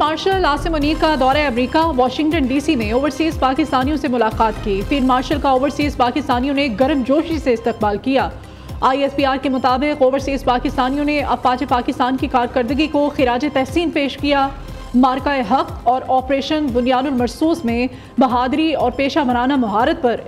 Martial Asim Munir का दौरा America. Washington DC में ओवरसीज पाकिस्तानियों से मुलाकात की। फील्ड मार्शल का ओवरसीज पाकिस्तानियों ने गर्मजोशी से इस्तकबाल किया। ISPR के मुताबिक ओवरसीज पाकिस्तानियों ने अफवाज पाकिस्तान की कारकर्दगी को खिराज तहसीन पेश किया। मार्का हक और ऑपरेशन बुनियानुल मरसूस में बहादरी और पेशा वराना महारत पर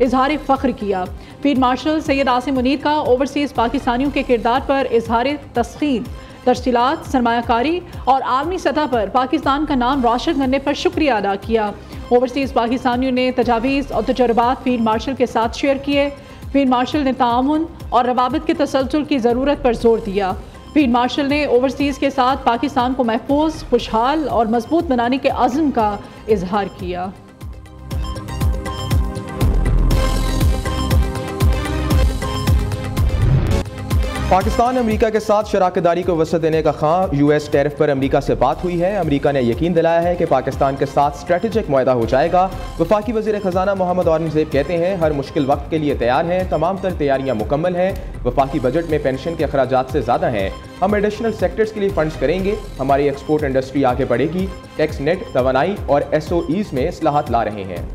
इजहार फ़ख्र किया। फील्ड मार्शल सैयद आसिम मुनीर का ओवरसीज पाकिस्तानियों के किरदार पर इजहार तस्खीर, तफसीलात, सरमायाकारी और आलमी सतह पर पाकिस्तान का नाम रोशन करने पर शुक्रिया अदा किया। ओवरसीज पाकिस्तानियों ने तजावीज़ और तजर्बात फील्ड मार्शल के साथ शेयर किए। फील्ड मार्शल ने ताउन और रवाबित के तसलसल की ज़रूरत पर जोर दिया। फील्ड मार्शल ने ओवरसीज़ के साथ पाकिस्तान को महफूज, खुशहाल और मजबूत बनाने के अज़्म का इजहार किया। पाकिस्तान अमेरिका के साथ शराकतदारी को वसअत देने का ख़्वाह। US टैरिफ पर अमेरिका से बात हुई है। अमेरिका ने यकीन दिलाया है कि पाकिस्तान के साथ स्ट्रेटेजिक मुआहदा हो जाएगा। वफाकी वज़ीर ख़जाना मोहम्मद औरंगज़ेब कहते हैं हर मुश्किल वक्त के लिए तैयार हैं, तमाम तर तैयारियाँ मुकम्मल हैं। वफाकी बजट में पेंशन के अखराजात से ज़्यादा हैं। हम एडिशनल सेक्टर्स के लिए फंड्स करेंगे। हमारी एक्सपोर्ट इंडस्ट्री आगे बढ़ेगी। टैक्स नेट, तवानाई और SOEs में इस्लाहात ला रहे हैं।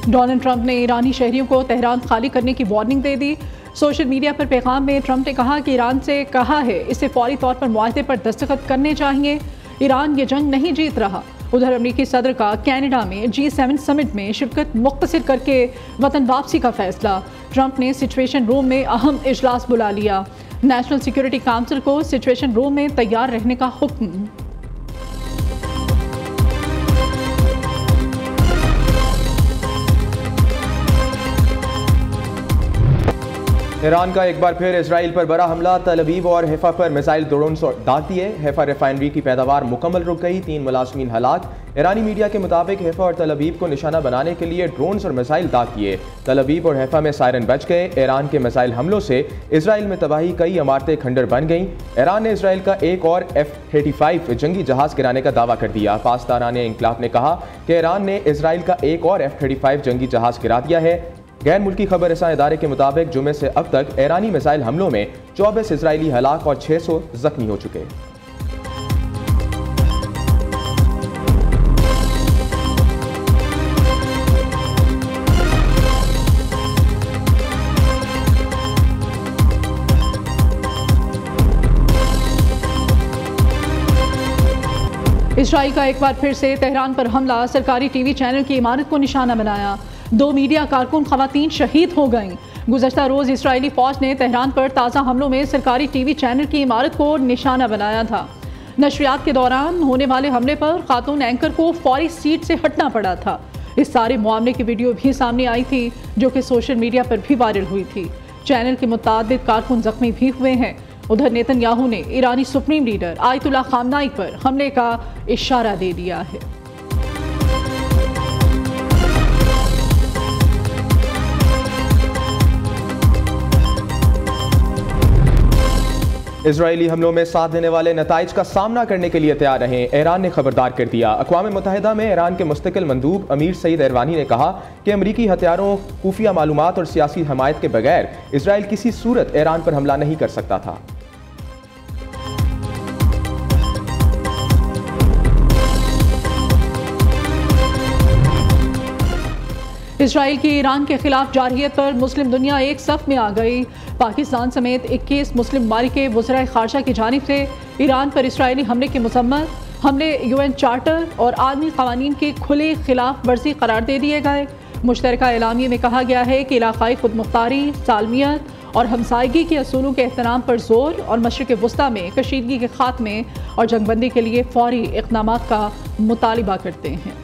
डोनाल्ड ट्रंप ने ईरानी शहरियों को तेहरान खाली करने की वार्निंग दे दी। सोशल मीडिया पर पैगाम में ट्रंप ने कहा कि ईरान से कहा है इसे फौरी तौर पर मुआहदे पर दस्तखत करने चाहिए। ईरान ये जंग नहीं जीत रहा। उधर अमेरिकी सदर का कनाडा में G7 समिट में शिरकत मुख्तसर करके वतन वापसी का फैसला। ट्रंप ने सिचुएशन रूम में अहम इजलास बुला लिया। नेशनल सिक्योरिटी काउंसिल को सिचुएशन रूम में तैयार रहने का हुक्म। ईरान का एक बार फिर इजराइल पर बड़ा हमला। तल अवीव और हैफा पर मिसाइल ड्रोन दाग दिए। हैफा रिफाइनरी की पैदावार मुकम्मल रुक गई। 3 मुलाजमीन हलाक। ईरानी मीडिया के मुताबिक हैफा और तल अवीव को निशाना बनाने के लिए ड्रोन्स और मिसाइल दाग दिए। तल अवीव और हैफा में सायरन बज गए। ईरान के मिसाइल हमलों से इजराइल में तबाही, कई इमारतें खंडर बन गईं। ईरान ने इजराइल का एक और F-35 जंगी जहाज गिराने का दावा कर दिया। पासदारान इंकलाब ने कहा कि ईरान ने इजराइल का एक और F-35 जंगी जहाज गिरा दिया है। गैर मुल्की खबर रसां इदारे के मुताबिक जुमे से अब तक ईरानी मिसाइल हमलों में 24 इजरायली हलाक और 600 जख्मी हो चुके। इजराइल का एक बार फिर से तेहरान पर हमला। सरकारी टीवी चैनल की इमारत को निशाना बनाया। 2 मीडिया कारकुन खवातीन शहीद हो गईं। गुज़श्ता रोज़ इजरायली फ़ौज ने तेहरान पर ताज़ा हमलों में सरकारी टीवी चैनल की इमारत को निशाना बनाया था। नशरियात के दौरान होने वाले हमले पर खातून एंकर को फौरी सीट से हटना पड़ा था। इस सारे मामले की वीडियो भी सामने आई थी जो कि सोशल मीडिया पर भी वायरल हुई थी। चैनल के मुतादिद कारकुन जख्मी भी हुए हैं। उधर नेतन्याहू ने ईरानी सुप्रीम लीडर आयतुल्लाह खामनाई पर हमले का इशारा दे दिया है। इजरायली हमलों में साथ देने वाले नताइज का सामना करने के लिए तैयार रहें, ईरान ने खबरदार कर दिया। अक़वाम मुत्तहिदा में ईरान के मुस्तकिल मंदूब अमीर सईद एरवानी ने कहा कि अमरीकी हथियारों, खुफिया मालूमात और सियासी हमायत के बगैर इजराइल किसी सूरत ईरान पर हमला नहीं कर सकता था। इजराइल की ईरान के खिलाफ जारहियत पर मुस्लिम दुनिया एक सफ में आ गई। पाकिस्तान समेत 21 मुस्लिम ममालिक के वज़राए ख़ारजा की जानिब से ईरान पर इसराइली हमले की मज़म्मत, हमले UN चार्टर और आलमी क़वानीन की खुली खिलाफ वर्जी करार दे दिए गए। मुश्तरका एलामिया में कहा गया है कि इलाक़ाई खुदमुख्तारी, सालमियत और हमसायगी के असूलों के एहतराम पर जोर और मशरिक़ वस्ता में कशीदगी के खात्मे और जंगबंदी के लिए फ़ौरी इक़दामात का मुतालिबा करते हैं।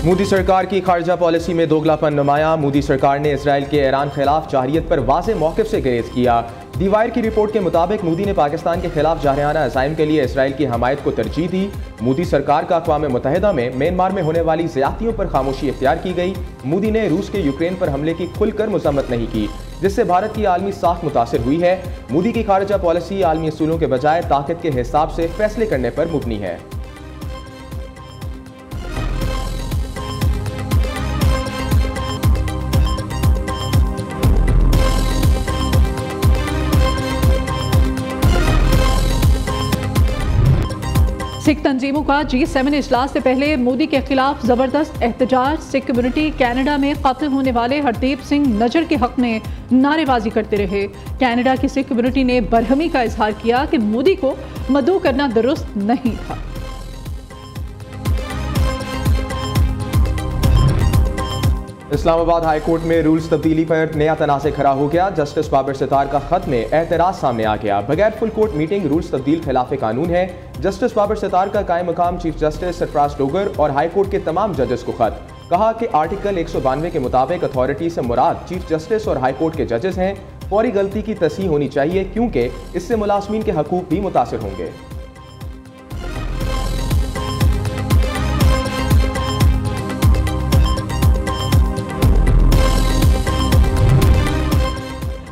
मोदी सरकार की खारजा पॉलिसी में दोगलापन नुमाया। मोदी सरकार ने इजराइल के ईरान खिलाफ जारहियत पर वाज़ेह मौक़िफ़ से गुरेज़ किया। दी वायर की रिपोर्ट के मुताबिक मोदी ने पाकिस्तान के खिलाफ जारहाना अज़ाइम के लिए इजराइल की हमायत को तरजीह दी। मोदी सरकार का अक़वाम मुत्तहिदा में म्यांमार में होने वाली ज़्यादतियों पर खामोशी इख्तियार की गई। मोदी ने रूस के यूक्रेन पर हमले की खुलकर मज़म्मत नहीं की। जिससे भारत की आलमी साख मुतासिर हुई है। मोदी की खारजा पॉलिसी आलमी असूलों के बजाय ताकत के हिसाब से फैसले करने पर मुबनी है। सिख तंजीमों का G7 इजलास से पहले मोदी के खिलाफ जबरदस्त एहतजाज। सिख कम्युनिटी कनाडा में कत्ल होने वाले हरदीप सिंह नजर के हक में नारेबाजी करते रहे। कनाडा की सिख कम्युनिटी ने बरहमी का इजहार किया कि मोदी को मदऊ करना दुरुस्त नहीं था। इस्लामाबाद हाई कोर्ट में रूल्स तब्दीली पर नया तनाज़े खड़ा हो गया। जस्टिस बाबर सितार का खत में एतराज़ सामने आ गया। बगैर फुल कोर्ट मीटिंग रूल्स तब्दील खिलाफ कानून है। जस्टिस बाबर सितार का कायम मकाम चीफ जस्टिस सरफराज डोगर और हाई कोर्ट के तमाम जजेस को खत। कहा कि आर्टिकल 192 के मुताबिक अथॉरिटी से मुराद चीफ जस्टिस और हाई कोर्ट के जजेस हैं। फौरी गलती की तस्हीह होनी चाहिए क्योंकि इससे मुलाजमीन के हकूक भी मुतासिर होंगे।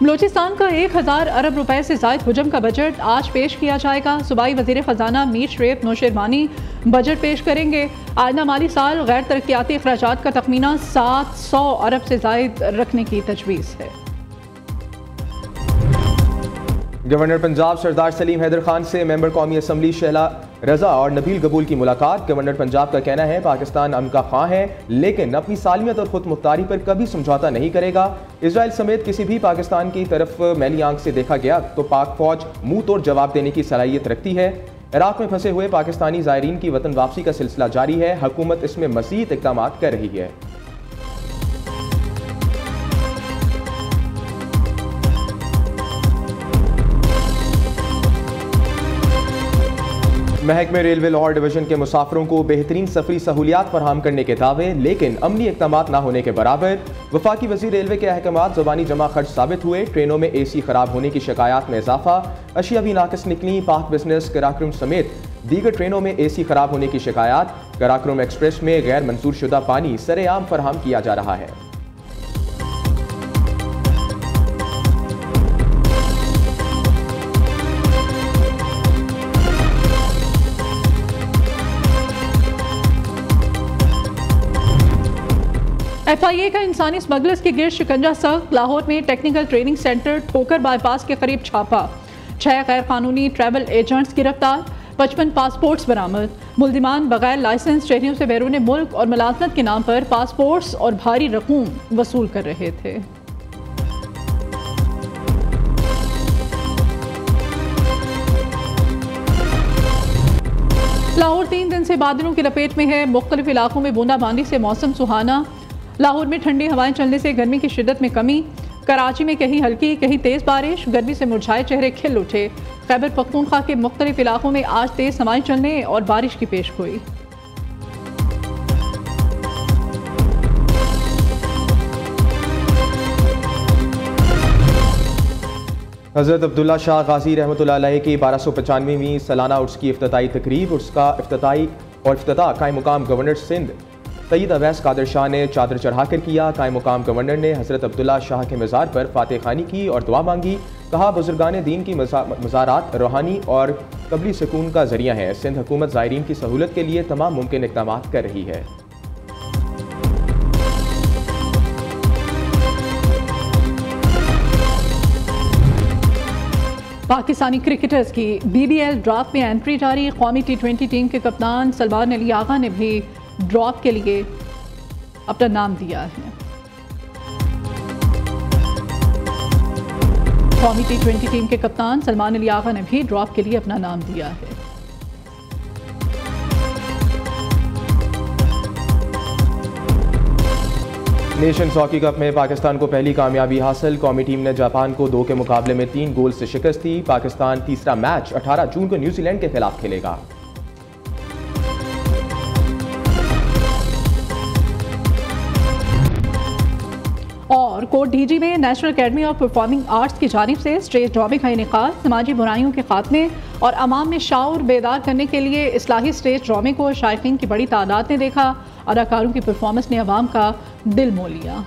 बलूचिस्तान का 1000 अरब रुपए से जायद हुजम का बजट आज पेश किया जाएगा। सूबाई वजीर खजाना मीर शरीफ नौशेरवानी बजट पेश करेंगे। आइंदा माली साल गैर तरक्याती अखराजात का तखमीना 700 अरब से जायद रखने की तजवीज़ है। गवर्नर पंजाब सरदार सलीम हैदर खान से मेंबर कौमी असम्बली शहला रजा और नबील गबूल की मुलाकात। गवर्नर पंजाब का कहना है पाकिस्तान अमन का ख्वाह है लेकिन अपनी सालमियत और खुद मुख्तारी पर कभी समझौता नहीं करेगा। इजराइल समेत किसी भी पाकिस्तान की तरफ मैली आंख से देखा गया तो पाक फौज मुंह तोड़ जवाब देने की सलाहियत रखती है। इराक में फंसे हुए पाकिस्तानी ज़ायरीन की वतन वापसी का सिलसिला जारी है। हुकूमत इसमें मज़ीद इक़दाम कर रही है। महकमे रेलवे लाहौर डिवीजन के मुसाफिरों को बेहतरीन सफरी सहूलियात फराहम करने के दावे लेकिन अमली इक़दामात न होने के बराबर। वफाकी वज़ीर रेलवे के अहकामात ज़बानी जमा खर्च साबित हुए। ट्रेनों में AC खराब होने की शिकायत में इजाफा। अशिया भी नाकिस निकली। पाक बिजनेस कराक्रम समेत दीगर ट्रेनों में AC खराब होने की शिकायत। कराक्रम एक्सप्रेस में गैर मंजूर शुदा पानी सरेआम फराहम किया जा रहा है। FIA का इंसानी स्मगलर्स के गिर्द शिकंजा सख्त। लाहौर में टेक्निकल ट्रेनिंग सेंटर ठोकर बाईपास के करीब छापा। 6 गैर कानूनी ट्रैवल एजेंट्स गिरफ्तार। 55 पासपोर्ट्स बरामद। मुल्जिमान बगैर लाइसेंस शहरियों से बैरून मुल्क और मुलाजमत के नाम पर पासपोर्ट्स और भारी रकूम वसूल कर रहे थे। लाहौर 3 दिन से बादलों की लपेट में है। मुख्तलिफ इलाकों में बूंदाबांदी से मौसम सुहाना। लाहौर में ठंडी हवाएं चलने से गर्मी की शिद्दत में कमी। कराची में कहीं हल्की कहीं तेज़ बारिश। गर्मी से मुरझाए चेहरे खिल उठे। खैबर पख्तूनख्वा के मुख्तलिफ इलाकों में आज तेज़ हवाएं चलने और बारिश की पेशगोई। हज़रत अब्दुल्ला शाह गाजी रहमतुल्लाह अलैह की 1295वीं सालाना उर्स की इफ्तिताई तकरीब। उर्स का इफ्तिताह कायम मुकाम गवर्नर सिंध सईद अवैस कादर शाह ने चादर चढ़ाकर किया। कायम मुकाम गवर्नर ने हज़रत अब्दुल्ला शाह के मज़ार पर फातह खानी की और दुआ मांगी। कहा बुजुर्गान दीन की मज़ारात रूहानी और कबली सुकून का ज़रिया है। सिंध हुकूमत ज़ायरीन की सहूलत के लिए तमाम मुमकिन इक़दाम कर रही है। पाकिस्तानी क्रिकेटर्स की BBL ड्राफ्ट में एंट्री जारी। कौमी T20 टीम के कप्तान सलमान अली आगा ने भी ड्रॉप के लिए अपना नाम दिया है। कौमी T20 टीम के कप्तान सलमान अली आगा ने भी ड्रॉप के लिए अपना नाम दिया है। नेशंस हॉकी कप में पाकिस्तान को पहली कामयाबी हासिल। कौमी टीम ने जापान को 2 के मुकाबले में 3 गोल से शिकस्त दी। पाकिस्तान तीसरा मैच 18 जून को न्यूजीलैंड के खिलाफ खेलेगा। और कोट डीजी में national academy of performing arts की जानिब से स्टेज ड्रामे का इनेकाद। समाजी बुराइयों के खात्मे और अवाम में शाऊर बेदार करने के लिए इस्लाही स्टेज ड्रामे को शायकीन की बड़ी तादाद ने देखा। अदाकारों की परफॉर्मेंस ने अवाम का दिल मोह लिया।